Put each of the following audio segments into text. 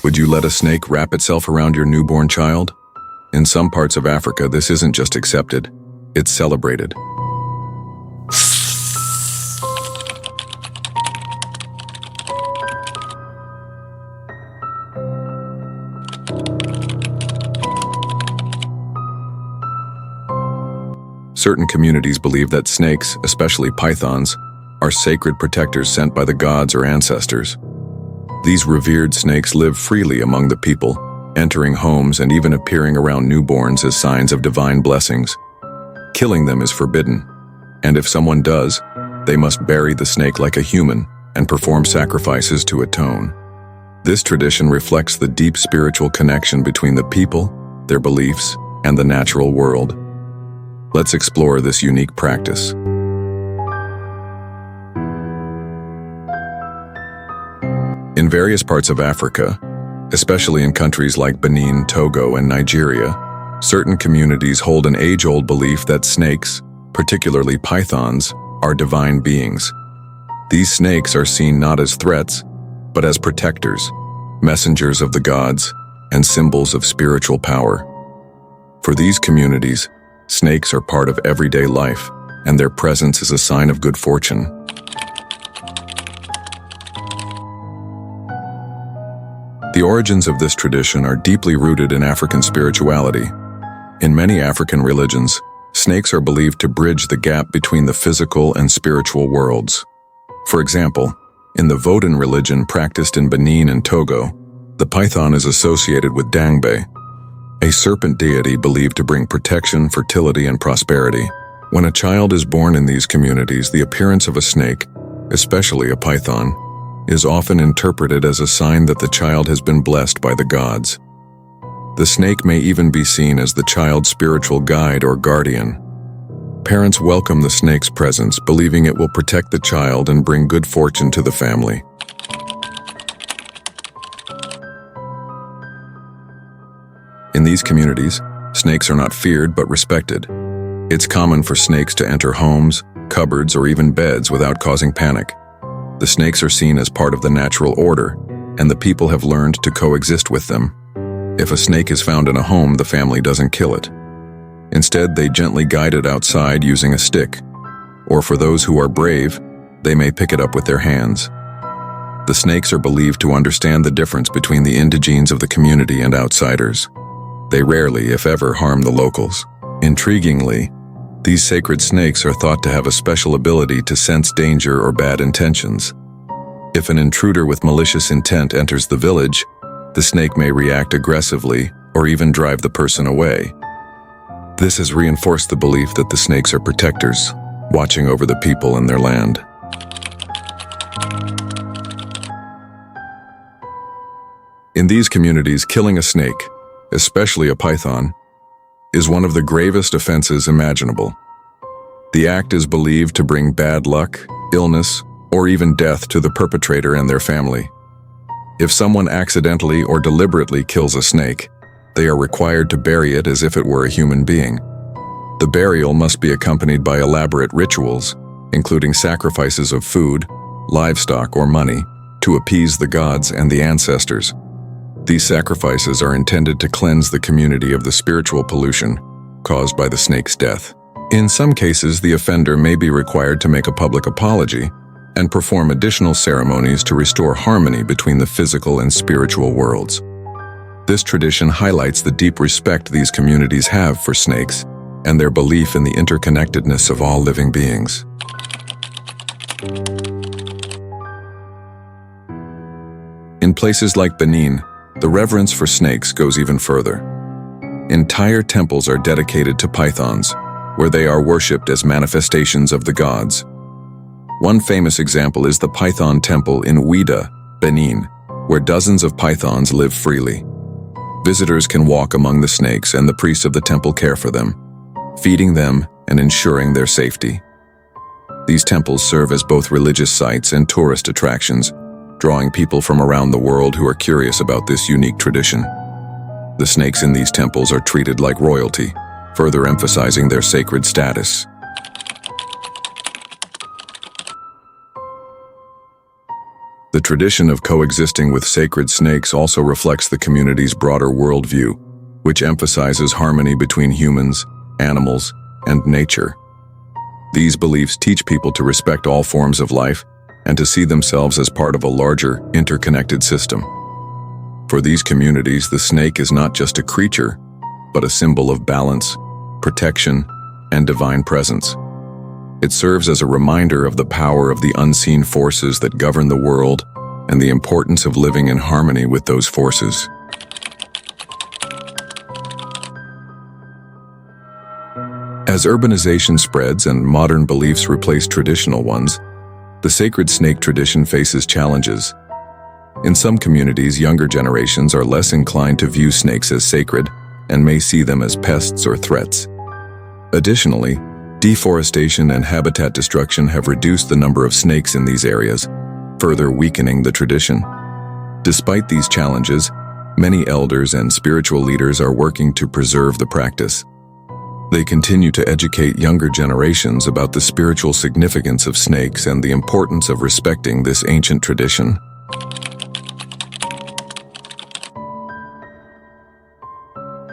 Would you let a snake wrap itself around your newborn child? In some parts of Africa, this isn't just accepted, it's celebrated. Certain communities believe that snakes, especially pythons, are sacred protectors sent by the gods or ancestors. These revered snakes live freely among the people, entering homes and even appearing around newborns as signs of divine blessings. Killing them is forbidden, and if someone does, they must bury the snake like a human and perform sacrifices to atone. This tradition reflects the deep spiritual connection between the people, their beliefs, and the natural world. Let's explore this unique practice. In various parts of Africa, especially in countries like Benin, Togo, and Nigeria, certain communities hold an age-old belief that snakes, particularly pythons, are divine beings. These snakes are seen not as threats, but as protectors, messengers of the gods, and symbols of spiritual power. For these communities, snakes are part of everyday life, and their presence is a sign of good fortune. The origins of this tradition are deeply rooted in African spirituality. In many African religions, snakes are believed to bridge the gap between the physical and spiritual worlds. For example, in the Vodun religion practiced in Benin and Togo, the python is associated with Dangbe, a serpent deity believed to bring protection, fertility, and prosperity. When a child is born in these communities, the appearance of a snake, especially a python, is often interpreted as a sign that the child has been blessed by the gods. The snake may even be seen as the child's spiritual guide or guardian. Parents welcome the snake's presence, believing it will protect the child and bring good fortune to the family. In these communities, snakes are not feared but respected. It's common for snakes to enter homes, cupboards, or even beds without causing panic. The snakes are seen as part of the natural order, and the people have learned to coexist with them. If a snake is found in a home, the family doesn't kill it. Instead, they gently guide it outside using a stick, or for those who are brave, they may pick it up with their hands. The snakes are believed to understand the difference between the indigenes of the community and outsiders. They rarely, if ever, harm the locals. Intriguingly, these sacred snakes are thought to have a special ability to sense danger or bad intentions. If an intruder with malicious intent enters the village, the snake may react aggressively or even drive the person away. This has reinforced the belief that the snakes are protectors, watching over the people and their land. In these communities, killing a snake, especially a python, is one of the gravest offenses imaginable. The act is believed to bring bad luck, illness, or even death to the perpetrator and their family. If someone accidentally or deliberately kills a snake, they are required to bury it as if it were a human being. The burial must be accompanied by elaborate rituals, including sacrifices of food, livestock, or money, to appease the gods and the ancestors. These sacrifices are intended to cleanse the community of the spiritual pollution caused by the snake's death. In some cases, the offender may be required to make a public apology and perform additional ceremonies to restore harmony between the physical and spiritual worlds. This tradition highlights the deep respect these communities have for snakes and their belief in the interconnectedness of all living beings. In places like Benin, the reverence for snakes goes even further. Entire temples are dedicated to pythons, where they are worshipped as manifestations of the gods. One famous example is the Python Temple in Ouidah, Benin, where dozens of pythons live freely. Visitors can walk among the snakes, and the priests of the temple care for them, feeding them and ensuring their safety. These temples serve as both religious sites and tourist attractions, drawing people from around the world who are curious about this unique tradition. The snakes in these temples are treated like royalty, further emphasizing their sacred status. The tradition of coexisting with sacred snakes also reflects the community's broader worldview, which emphasizes harmony between humans, animals, and nature. These beliefs teach people to respect all forms of life and to see themselves as part of a larger, interconnected system. For these communities, the snake is not just a creature, but a symbol of balance, protection, and divine presence. It serves as a reminder of the power of the unseen forces that govern the world and the importance of living in harmony with those forces. As urbanization spreads and modern beliefs replace traditional ones, the sacred snake tradition faces challenges. In some communities, younger generations are less inclined to view snakes as sacred and may see them as pests or threats. Additionally, deforestation and habitat destruction have reduced the number of snakes in these areas, further weakening the tradition. Despite these challenges, many elders and spiritual leaders are working to preserve the practice. They continue to educate younger generations about the spiritual significance of snakes and the importance of respecting this ancient tradition.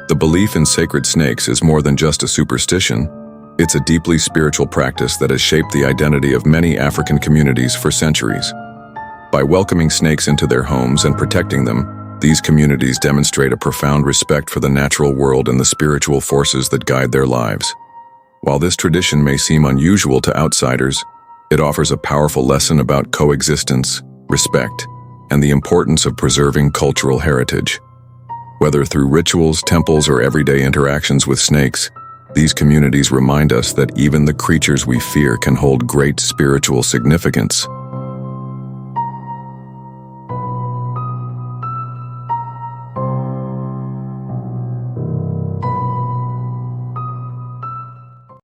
The belief in sacred snakes is more than just a superstition. It's a deeply spiritual practice that has shaped the identity of many African communities for centuries. By welcoming snakes into their homes and protecting them, these communities demonstrate a profound respect for the natural world and the spiritual forces that guide their lives. While this tradition may seem unusual to outsiders, it offers a powerful lesson about coexistence, respect, and the importance of preserving cultural heritage. Whether through rituals, temples, or everyday interactions with snakes, these communities remind us that even the creatures we fear can hold great spiritual significance.